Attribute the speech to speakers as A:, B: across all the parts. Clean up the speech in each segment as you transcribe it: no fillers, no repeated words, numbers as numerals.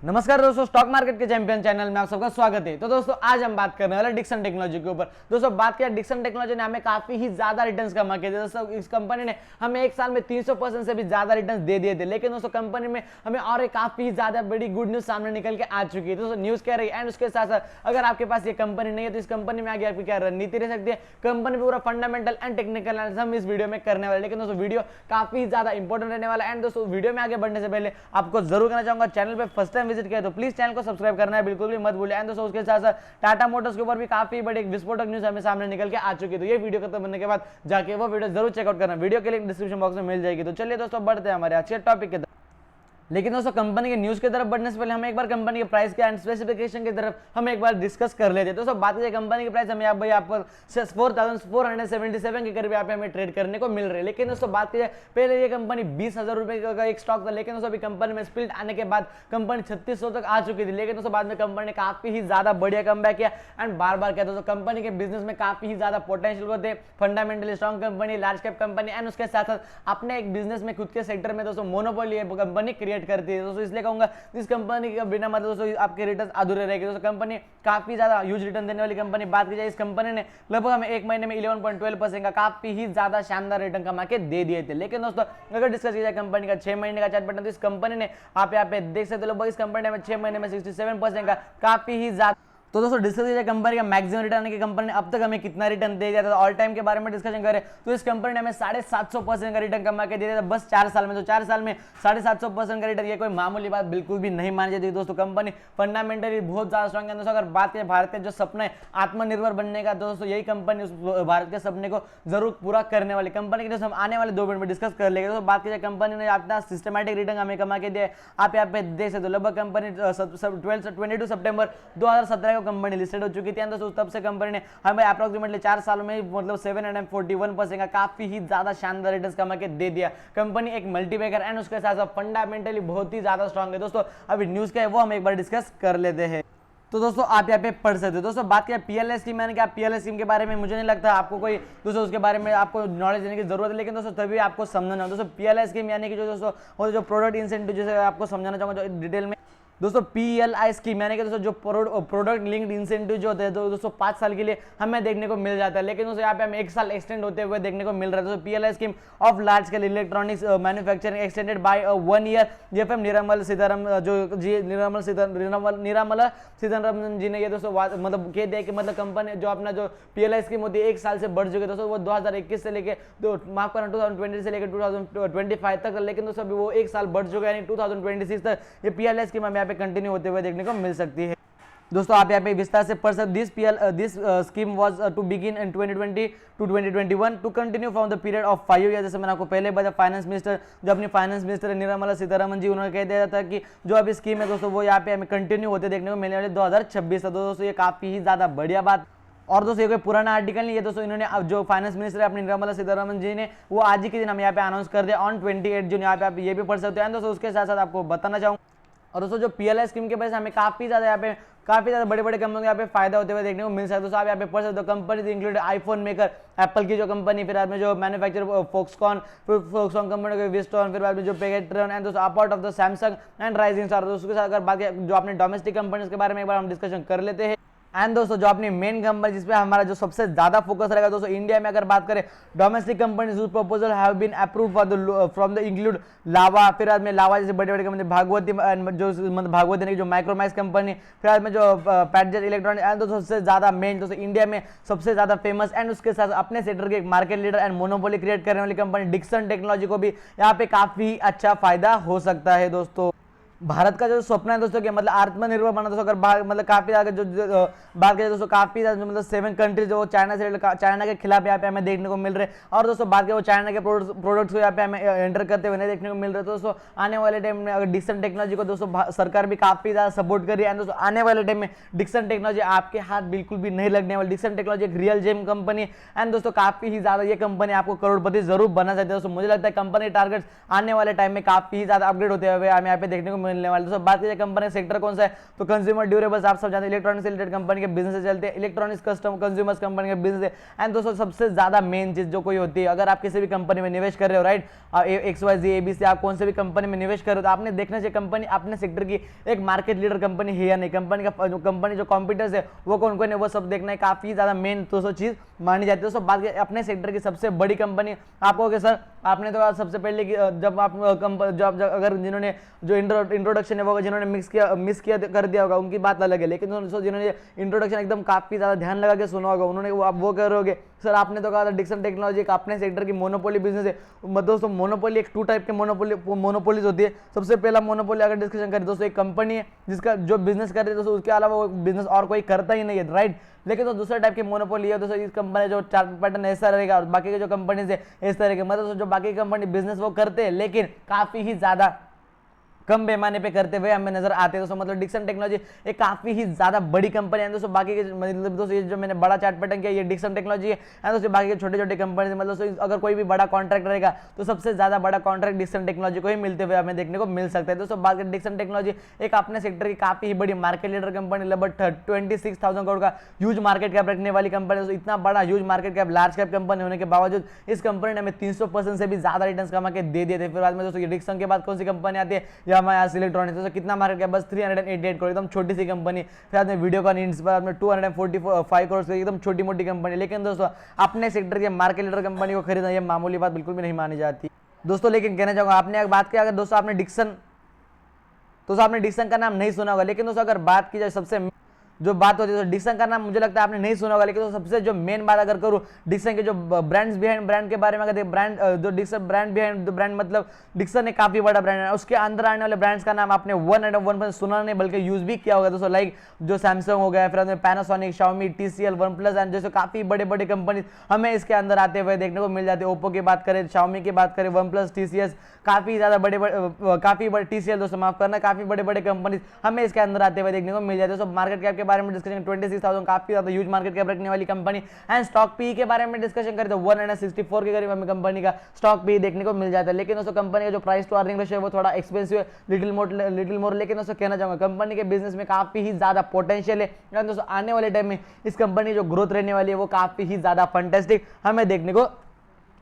A: नमस्कार दोस्तों, stock market के चैंपियन चैनल में आप सबका स्वागत है। तो दोस्तों आज हम बात करने वाले डिक्सन टेक्नोलॉजी के ऊपर। दोस्तों बात किया, डिक्सन टेक्नोलॉजी ने हमें काफी ही ज्यादा रिटर्न्स कमा के दिए। दोस्तों इस कंपनी ने हमें एक साल में 300% से भी ज्यादा रिटर्न्स दे दिए थे। लेकिन दोस्तों कंपनी में हमें और एक काफी ज्यादा बड़ी गुड न्यूज सामने निकल के आ चुकी है। दोस्तों न्यूज क्या रही एंड उसके साथ साथ अगर आपके पास ये कंपनी नहीं है तो इस कंपनी में आगे आपकी क्या रणनीति रह सकती है, कंपनी पूरा फंडामेंटल एंड टेक्निकल एनालिसिस हम इस वीडियो में करने वाले। लेकिन दोस्तों वीडियो काफी ज्यादा इंपॉर्टेंट रहने वाला है। एंड दोस्तों वीडियो में आगे बढ़ने से पहले आपको जरूर कहना चाहूंगा, चैनल पे फर्स्ट टाइम विजिट किया तो प्लीज चैनल को सब्सक्राइब करना है बिल्कुल भी मत भूलिए। एंड दोस्तों उसके साथ साथ टाटा मोटर्स के ऊपर भी काफी बड़ी विस्फोटक न्यूज हमें सामने निकल के आ चुकी है। तो ये वीडियो खत्म होने के बाद जाके वो वीडियो जरूर चेकआउट करना, वीडियो के लिंक डिस्क्रिप्शन बॉक्स में मिल जाएगी। तो चलिए दोस्तों बढ़ते हैं हमारे आज के टॉपिक के तरफ। लेकिन दोस्तों कंपनी के न्यूज की तरफ बढ़ने से पहले हम एक बार कंपनी के प्राइस के एंड स्पेसिफिकेशन की तरफ हम एक बार डिस्कस कर लेते हैं। दोस्तों बात करें कंपनी की प्राइस, हमें यहाँ पर 4477 के करीब यहाँ पे हमें ट्रेड करने को मिल रही है। लेकिन दोस्तों बात करें, पहले ये कंपनी 20,000 रुपए का एक स्टॉक था। लेकिन दोस्तों अभी कंपनी में स्प्लिट आने के बाद कंपनी 3600 तक आ चुकी थी। लेकिन दोस्तों बाद में कंपनी ने काफी ही ज्यादा बढ़िया कमबैक किया एंड बार बार किया। दोस्तों कंपनी के बिजनेस में काफी ही ज्यादा पोटेंशियल होते, fundamentally strong company, large cap company and उसके साथ साथ अपने एक बिजनेस में खुद के सेक्टर में दोस्तों मोनोपोली कंपनी क्रिएट करती है। दोस्तों इसलिए कहूंगा इस कंपनी के बिना मतलब दोस्तों आपके रिटर्न अधूरे रहेंगे। दोस्तों कंपनी काफी ज्यादा ह्यूज रिटर्न देने वाली कंपनी। बात की जाए इस कंपनी ने लगभग हमें एक महीने में 11.12% का काफी ही ज्यादा शानदार रिटर्न कमा के दे दिए थे। लेकिन दोस्तों अगर डिस्कस किया जाए कंपनी का 6 महीने का चार्ट पैटर्न, तो इस कंपनी ने आप यहाँ पे देख सकते हो लगभग इस कंपनी में 6 महीने में 67% का काफी ही ज्यादा। तो दोस्तों डिस्कस किया कंपनी का मैक्सिमम रिटर्न की कंपनी ने अब तक हमें कितना रिटर्न दे दिया था, ऑल टाइम के बारे में डिस्कशन करें तो इस कंपनी ने हमें 750% का रिटर्न कमा के दे दिया था बस 4 साल में। तो 4 साल में 750% का रिटर्न, ये कोई मामूली बात बिल्कुल भी नहीं मानी जाती। दोस्तों कंपनी फंडामेंटली बहुत ज्यादा स्ट्रॉन्ग है। दोस्तों अगर बात करें भारत के जो सपना है आत्मनिर्भर बनने का, दोस्तों यही कंपनी उस भारत के सपने को जरूर पूरा करने वाली कंपनी की। हम आने वाले 2 मिनट में डिस्कस कर लेंगे। दोस्तों बात की जाए कंपनी ने अपना सिस्टमैटिक रिटर्न हमें कमा के दिया। आप यहाँ पे देख सकते हो लगभग कंपनी 22 सितंबर 2017 को कंपनी लिस्टेड हो चुकी थी। दोस्तों तब से कंपनी ने हमें अप्रोक्सीमेटली 4 सालों में मतलब 741% का काफी ही ज्यादा शानदार रिटर्न कमा के दे दिया। कंपनी एक मल्टीबैगर एंड उसके साथ साथ फंडामेंटली बहुत ही ज्यादा स्ट्रांग है। दोस्तों अभी न्यूज क्या है वो हम एक बार डिस्कस कर लेते हैं। तो दोस्तों आप यहाँ पे पढ़ सकते हो। दोस्तों बात किया पीएलआई स्कीम, मैंने क्या पीएलआई स्कीम के बारे में मुझे नहीं लगता आपको कोई दोस्तों उसके बारे में आपको नॉलेज देने की जरूरत है। लेकिन दोस्तों तभी आपको समझना, दोस्तों पीएलआई स्कीम यानी कि जो दोस्तों वो जो प्रोडक्ट इंसेंटिव, जैसे आपको समझाना चाहूंगा जो डिटेल में। दोस्तों पीएलआई स्कीम यानी कि दोस्तों जो प्रोडक्ट लिंक्ड इंसेंटिव जो होते हैं तो दोस्तों 5 साल के लिए हमें देखने को मिल जाता है। लेकिन दोस्तों यहाँ पे हमें 1 साल एक्सटेंड होते हुए देखने को मिल रहा है। दोस्तों PLI scheme of large scale electronics manufacturing extended by 1 year. जेएफएम निर्मला सीतारमन जी ने ये दोस्तों मतलब कह दिया कि मतलब कंपनी जो अपना जो पीएलआई स्कीम होती है 1 साल से बढ़ चुकी है। दोस्तों वो 2021 से लेके माफ करना 2020 से लेकर 2025 तक। लेकिन दोस्तों अभी वो 1 साल बढ़ चुका है यानी 2026 तक ये पीएलआई स्कीम हमें कंटिन्यू होते हुए देखने को मिल सकती है। दोस्तों आप यहाँ पे विस्तार से पढ़ सकते। This scheme was to begin in 2020 to 2021 to continue from the period of 5 year. जैसे मैंने आपको पहले बताया, फाइनेंस मिनिस्टर जो अपनी फाइनेंस मिनिस्टर निर्मला सीतारमन जी उन्होंने कह दिया था कि जो अभी स्कीम है दोस्तों वो यहाँ पे हमें कंटिन्यू होते देखने को मिलने वाले 2026 तक। दोस्तों ये काफी ही ज्यादा बढ़िया बात। और दोस्तों ये कोई पुराना आर्टिकल नहीं है दोस्तों, इन्होंने अब जो फाइनेंस मिनिस्टर है अपनी निर्मला सीतारमन जी ने वो आज ही के दिन हम यहाँ पे अनाउंस कर दिया ऑन 28 जून। यहाँ पे आप ये भी पढ़ सकते हैं। दोस्तों उसके साथ साथ आपको बताना चाहूँगा और दोस्तों जो पीएलआई स्कीम के वजह से हमें काफी ज्यादा यहाँ पे काफी ज्यादा बड़े बड़े कंपनियों को यहाँ पे फायदा होते हुए देखने को मिल सकता है। दोस्तों आप यहाँ पे पढ़ सकते हो company include iPhone maker Apple की जो कंपनी, फिर बाद में जो मैन्युफैक्चर फॉक्सकॉन कंपनी के विस्टॉन, फिर बाद में जो पेगेट्रॉन एंड दोस्तों apart of the Samsung and rising star. दोस्तों के साथ अगर बात जो अपने डोमेस्टिक कंपनीज के बारे में एक बार हम डिस्कशन कर लेते हैं। एंड दोस्तों जो अपनी मेन कंपनी जिसपे हमारा जो सबसे ज्यादा फोकस रहेगा दोस्तों इंडिया में अगर बात करें domestic companies whose proposal have been approved for the from the include Lava, फिर बाद में लावा जैसे बड़े बड़े कंपनी, भागवती जो मतलब भागवती जो माइक्रोमैक्स कंपनी, फिर बाद में जो पैडजेट इलेक्ट्रॉनिक एंड दोस्तों सबसे ज्यादा मेन दोस्तों इंडिया में सबसे ज्यादा फेमस एंड उसके साथ अपने सेक्टर के एक market leader and monopoly create करने वाली कंपनी डिक्सन टेक्नोलॉजी को भी यहाँ पे काफी अच्छा फायदा हो सकता है। दोस्तों भारत का जो सपना है दोस्तों कि मतलब आत्मनिर्भर बना, दोस्तों अगर मतलब काफी ज्यादा जो बात करें दोस्तों काफी ज्यादा मतलब 7 कंट्रीज जो चाइना के खिलाफ यहाँ पे हमें देखने को मिल रहे हैं। और दोस्तों बात करें वो चाइना के प्रोडक्ट्स को यहाँ पे हमें एंटर करते हुए नहीं देखने को मिल रहे। तो दोस्तों आने वाले टाइम में अगर डिक्सन टेक्नोलॉजी को दोस्तों सरकार भी काफी ज्यादा सपोर्ट कर रही है। दोस्तों आने वाले टाइम में डिक्सन टेक्नोलॉजी आपके हाथ बिल्कुल भी नहीं लगने वाली। डिक्सन टेक्नोलॉजी एक रियल जेम कंपनी एंड दोस्तों काफी ही ज्यादा ये कंपनी आपको करोड़पति जरूर बना सकती है। दोस्तों मुझे लगता है कंपनी टारगेट्स आने वाले टाइम में काफी ज्यादा अपग्रेड होते हुए हमें यहाँ पे देखने को मिलने वाले। दोस्तों बात कीजिए कंपनी का सेक्टर कौन सा है, तो कंज्यूमर ड्यूरेबल्स, आप सब जानते हैं इलेक्ट्रॉनिक्स से रिलेटेड कंपनी के बिजनेस से चलते हैं, इलेक्ट्रॉनिक्स कस्टम कंज्यूमर्स कंपनी के बिजनेस है। एंड दोस्तों सबसे ज्यादा मेन चीज जो कोई होती है, अगर आप किसी भी कंपनी में निवेश कर रहे हो, राइट, XYZ ABC आप कौन से भी कंपनी में निवेश कर रहे हो, तो आपने देखना चाहिए कंपनी अपने सेक्टर की एक मार्केट लीडर कंपनी है या नहीं, कंपनी जो कॉम्पिटिटर्स है वो कौन कौन है, वो सब देखना है, काफी ज्यादा मेन दोस्तों चीज मानी जाती है। दोस्तों बात अपने सेक्टर की सबसे बड़ी कंपनी, आप कहोगे सर आपने तो सबसे पहले जब आप अगर जिन्होंने जो इंट्रोडक्शन है वो जिन्होंने मिस किया कर दिया होगा उनकी बात अलग है, लेकिन दोस्तों जिन्होंने इंट्रोडक्शन एकदम काफी ज्यादा ध्यान लगा के सुना होगा उन्होंने वो कर रहे सर आपने तो कहा था डिक्सन टेक्नोलॉजी एक अपने सेक्टर की मोनोपोली बिजनेस है। दोस्तों मोनोपोली एक 2 टाइप के मोनोपोलीज होती है। सबसे पहला मोनोपोली अगर डिस्कशन करें दोस्तों, एक कंपनी है जिसका जो बिजनेस कर रही है दोस्तों उसके अलावा वो बिजनेस और कोई करता ही नहीं है, राइट। लेकिन तो दूसरा टाइप की मोनोपोली है दोस्तों, इस कंपनी जो चार्ट पैटर्न ऐसा रहेगा और बाकी के जो कंपनीज है इस तरह के, मतलब जो बाकी कंपनी बिजनेस वो करते हैं लेकिन काफी ही ज्यादा कम पैमाने पे करते हुए हमें नजर आते हैं दोस्तों। मतलब डिक्सन टेक्नोलॉजी एक काफी ही ज्यादा बड़ी कंपनी है दोस्तों। बाकी के मतलब दोस्तों ये जो मैंने बड़ा चार्ट पैटर्न किया ये डिक्सन टेक्नोलॉजी है दोस्तों। बाकी के छोटे छोटे कंपनी मतलब दोस्तों अगर कोई भी बड़ा कॉन्ट्रैक्ट रहेगा तो सबसे ज्यादा बड़ा कॉन्ट्रैक्ट डिक्सन टेक्नोलॉजी को ही मिलते हुए हमें देखने को मिल सकता है दोस्तों। बाकी डिक्सन टेक्नोलॉजी एक अपने सेक्टर की काफी ही बड़ी मार्केट लीडर कंपनी, लगभग 26,000 करोड़ का ह्यूज मार्केट कैप रखने वाली कंपनी दोस्तों। इतना बड़ा huge market cap, large cap company होने के बावजूद इस कंपनी ने हमें 300% से भी ज्यादा रिटर्न कमा के दे दिए थे। फिर बाद में दोस्तों डिक्सन के बाद कौन सी कंपनी आती है, यामाहा इलेक्ट्रॉनिक्स। दोस्तों कितना मार्केट कैप, बस 388 करोड़, एकदम छोटी सी कंपनी। फिर में वीडियोकॉन इंस्पायर में 245 करोड़ की एकदम छोटी मोटी कंपनी। लेकिन दोस्तों अपने सेक्टर के मार्केट लीडर कंपनी को खरीदना ये मामूली बात बिल्कुल भी नहीं मानी जाती दोस्तों। लेकिन कहना चाहूंगा आपने अगर बात किया, अगर दोस्तों आपने डिक्सन का नाम नहीं सुना होगा, लेकिन दोस्तों अगर बात की जाए सबसे जो बात होती है तो डिक्सन का नाम मुझे लगता है आपने नहीं सुना होगा, लेकिन तो सबसे जो मेन बात अगर करूं डिक्सन के जो ब्रांड्स बिहाइंड ब्रांड के बारे में अगर ब्रांड जो डिक्सन ब्रांड बिहाइंड ब्रांड मतलब डिक्सन एक काफी बड़ा ब्रांड है। उसके अंदर आने वाले ब्रांड्स का नाम आपने 1 सुना नहीं बल्कि यूज भी किया होगा दोस्तों। लाइक जो सैमसंग हो गया, फिर Panasonic, Xiaomi, TCL, OnePlus and जैसे काफी बड़े बड़े कंपनी हमें इसके अंदर आते हुए देखने को मिल जाते हैं। ओप्पो की बात करें, शाओमी की बात करें, OnePlus, TCS, काफी ज्यादा काफी बड़े TCL दोस्तों माफ करना, काफी बड़े बड़े कंपनी हमें इसके अंदर आते हुए देखने को मिल जाते हैं। दोस्तों मार्केट कैप के बारे में डिस्कशन 26,000 काफी ज्यादा ह्यूज मार्केट कैप रखने वाली कंपनी। एंड स्टॉक पी के बारे में डिस्कशन करें तो 164 के करीब हमें कंपनी का स्टॉक पी देखने को मिल जाता है। लेकिन दोस्तों कंपनी का जो प्राइस टू अर्निंग रेशियो है वो थोड़ा एक्सपेंसिव है, लिटिल मोर। लेकिन दोस्तों कहना चाहूंगा कंपनी के बिजनेस में काफी ही ज्यादा पोटेंशियल है दोस्तों। आने वाले टाइम में इस कंपनी जो ग्रोथ रहने वाली है वो काफी ही ज्यादा फैंटास्टिक हमें देखने को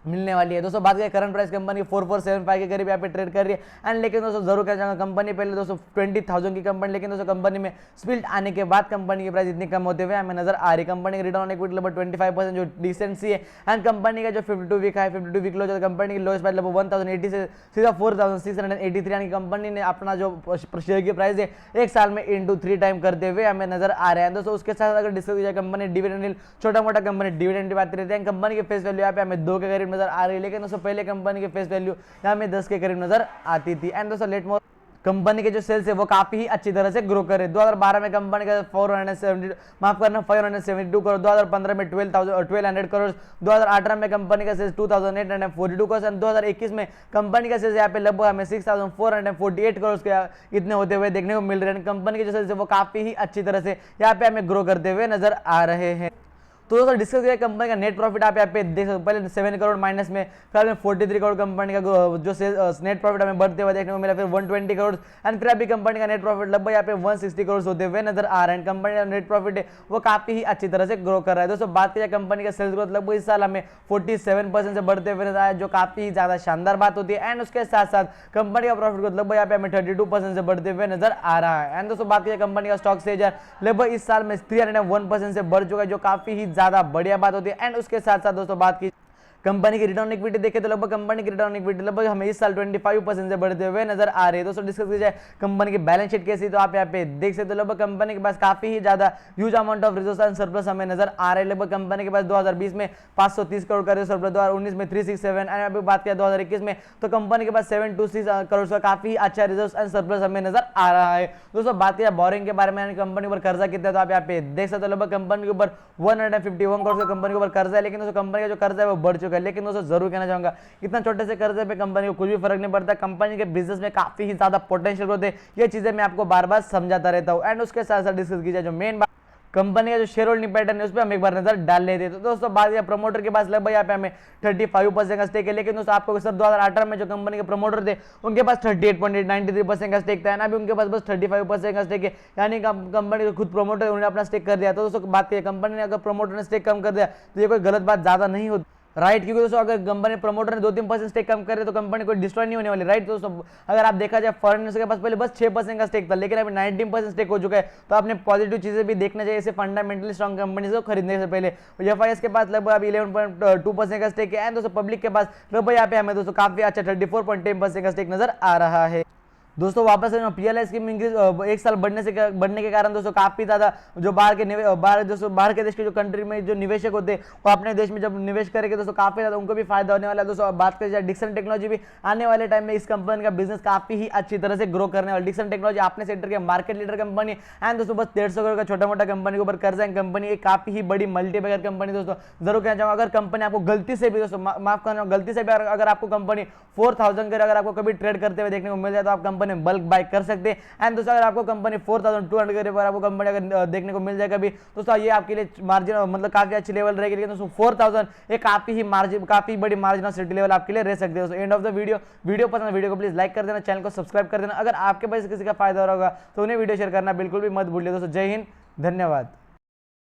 A: मिलने वाली है दोस्तों। बात करें करंट प्राइस कंपनी 4475 के करीब यहाँ पे ट्रेड कर रही है। एंड लेकिन दोस्तों जरूर कहना चाहूंगा कंपनी पहले दोस्तों 20,000 की कंपनी, लेकिन दोस्तों कंपनी में स्पिल्ट आने के बाद कंपनी की प्राइस इतनी कम होते हुए हमें नजर आ रही। कंपनी का रिटर्न ऑन इक्विटी लगभग 25% जो डिसेंसी है। एंड कंपनी का जो 52 वीक है, 52 वीक लो जो कंपनी की लोएस्ट प्राइस लगभग 1080 से सीधा 4683, यानी कंपनी ने अपना जो शेयर की प्राइस है एक साल में इंटू 3 टाइम करते हुए हमें नजर आ रहे हैं दोस्तों। उसके साथ अगर डिस्कस किया कंपनी डिविडेंड, छोटा मोटा कंपनी डिविडेंड की बात करते हैं, कंपनी के फेस वैल्यू यहाँ पे हमें 2 के करीब नजर आ रही है। लेकिन दोस्तों पहले कंपनी के फेस वैल्यू यहाँ में 10 के करीब नजर आती थी। एंड दोस्तों लेट मोर कंपनी के जो सेल्स है वो काफी ही अच्छी तरह से ग्रो करे। 2012 में कंपनी का 572 करोड़, 2015 में 1200 करोड़, 2018 में कंपनी का सेल्स 2842 करोड़, 2021 में कंपनी का सेल्स यहाँ पे लगभग हमें 6448 करोड़ के इतने होते हुए देखने को मिल रहे हैं। कंपनी के जो सेल्स है वो काफी ही अच्छी तरह से यहाँ पे हमें ग्रो करते हुए नजर आ रहे हैं। तो दोस्तों डिस्कस किया कंपनी का नेट प्रॉफिट आप यहाँ पे देख सकते हो, पहले 7 करोड़ माइनस में, फिर में 43 करोड़ कंपनी का जो नेट प्रॉफिट हमें बढ़ते हुए देखने को मिला, फिर 120 करोड़। एंड फिर अभी कंपनी का नेट प्रॉफिट लगभग यहाँ पे 160 करोड़ होते हुए नजर आ रहे हैं। कंपनी का नेट प्रॉफिट है वो काफी ही अच्छी तरह से ग्रो कर रहा है दोस्तों। बात किया कंपनी का सेल्स ग्रोथ लगभग इस साल हमें 47% से बढ़ते हुए नजर आया, जो काफी ज्यादा शानदार बात होती है। एंड उसके साथ साथ कंपनी का प्रॉफिट ग्रोथ लगभग यहाँ पे हमें 32% से बढ़ते हुए नजर आ रहा है। एंड दोस्तों बात किया कंपनी का स्टॉक से लगभग इस साल में 301% से बढ़ चुका है, जो काफी ही ज्यादा बढ़िया बात होती है। एंड उसके साथ साथ दोस्तों बात की कंपनी की रिटर्न इक्विटी देखे तो लगभग कंपनी की रिटर्न इक्विटी लगभग हमें इस साल 25% से बढ़ते हुए नजर आ रही है। दोस्तों डिस्कस की जाए कंपनी की बैलेंस शीट कैसी, तो आप यहाँ पे देख सकते हो लगभग कंपनी के पास काफी ही ज्यादा huge amount of reserves and surplus हमें नजर आ रहे हैं। लगभग कंपनी के पास 2020 में 530 करोड़ का सरप्लस, 2019 में 367, एंड अभी बात किया 2021 में तो कंपनी के पास 726 करोड़ का काफी अच्छा रिजर्व्स एंड सरप्लस हमें नजर आ रहा है। दोस्तों बात किया बोरिंग के बारे में, कंपनी पर कर्जा कितना है तो आप यहाँ पे देख सकते हो लगभग कंपनी के ऊपर 151 करोड़ का कंपनी के ऊपर कर्जा है। लेकिन दोस्तों कंपनी का जो कर्जा है वो बढ़ चुका है। लेकिन दोस्तों जरूर कहना चाहूंगा इतना छोटे से कर्जे पे कंपनी को कुछ भी फर्क नहीं पड़ता। कंपनी के बिजनेस में काफी ही ज्यादा पोटेंशियल ग्रोथ है, ये चीजें मैं आपको बार बार समझाता रहता हूं। एंड उसके साथ साथ डिस्कस की जाए जो मेन बात कंपनी का जो शेयर होल्डिंग पैटर्न है उस पर हम एक बार नजर डाल लेते हैं। तो दोस्तों बात किया प्रमोटर के पास लगभग यहाँ पे हमें 35% का स्टेक है, लेकिन दोस्तों आपको सर 2018 में जो कंपनी के प्रमोटर थे उनके पास 38.93% का स्टेक था ना, अभी उनके पास बस 35% का स्टेक है, यानी कंपनी जो खुद प्रमोटर उन्होंने अपना स्टेक कर दिया। तो दोस्तों बात करिए कंपनी ने अगर प्रमोटर ने स्टेक कम कर दिया तो ये कोई गलत बात ज्यादा नहीं होती, राइट क्योंकि दोस्तों अगर कंपनी प्रमोटर ने 2-3% स्टेक कम करे तो कंपनी कोई डिस्ट्रॉय नहीं होने वाली, राइट। दोस्तों अगर आप देखा जाए फॉरेन इन्वेस्टर के पास पहले बस 6% का स्टेक था, लेकिन अभी 19% स्टेक हो चुका है। तो आपने पॉजिटिव चीजें भी देखना चाहिए इसे फंडामेंटली स्ट्रॉन्ग कंपनी को खरीदने से पहले। एफआईएस के पास लगभग अभी 11.2% का स्टेक है, दोस्तों पब्लिक के पास लगभग यहाँ पे हमें दोस्तों काफी अच्छा 34.10% का स्टेक नजर आ रहा है। दोस्तों वापस से पीएलआई स्कीम इंक्रीज एक साल बढ़ने के कारण दोस्तों काफी ज्यादा जो बाहर के देश के जो कंट्री में जो निवेशक होते हैं वो अपने देश में जब निवेश करेंगे दोस्तों काफी ज्यादा उनको भी फायदा होने वाला है। दोस्तों बात करें डिक्सन टेक्नोलॉजी भी आने वाले टाइम में इस कंपनी का बिजनेस काफी ही अच्छी तरह से ग्रो करने वाला। डिक्सन टेक्नोलॉजी अपने सेक्टर के मार्केट लीडर कंपनी एंड दोस्तों बस 150 करोड़ का छोटा मोटा कंपनी के ऊपर कर्जा है कंपनी, एक काफी ही बड़ी मल्टीबैगर कंपनी। दोस्तों जरूर कहना चाहूंगा अगर कंपनी आपको गलती से भी दोस्तों माफ करना गलती से भी अगर आपको कंपनी 4000 के अगर आपको कभी ट्रेड करते हुए देखने को मिल जाए तो आप कंपनी में बल्क बाय कर सकते हैं। एंड दोस्तों अगर आपको कंपनी 4200 के ऊपर आपको कंपनी अगर देखने को मिल जाए कभी दोस्तों ये आपके लिए मार्जिन मतलब काफी अच्छी लेवल रहेगी, लेकिन दोस्तों 4000 एक काफी बड़ी मार्जिन ऑफ सेफ्टी लेवल आपके लिए रह सकते हैं। दोस्तों एंड ऑफ द वीडियो पसंद वीडियो को प्लीज लाइक कर देना, चैनल को सब्सक्राइब कर देना। अगर आपके पास किसी का फायदा हो रहा होगा तो उन्हें वीडियो शेयर करना बिल्कुल भी मत भूलिए। दोस्तों जय हिंद, धन्यवाद।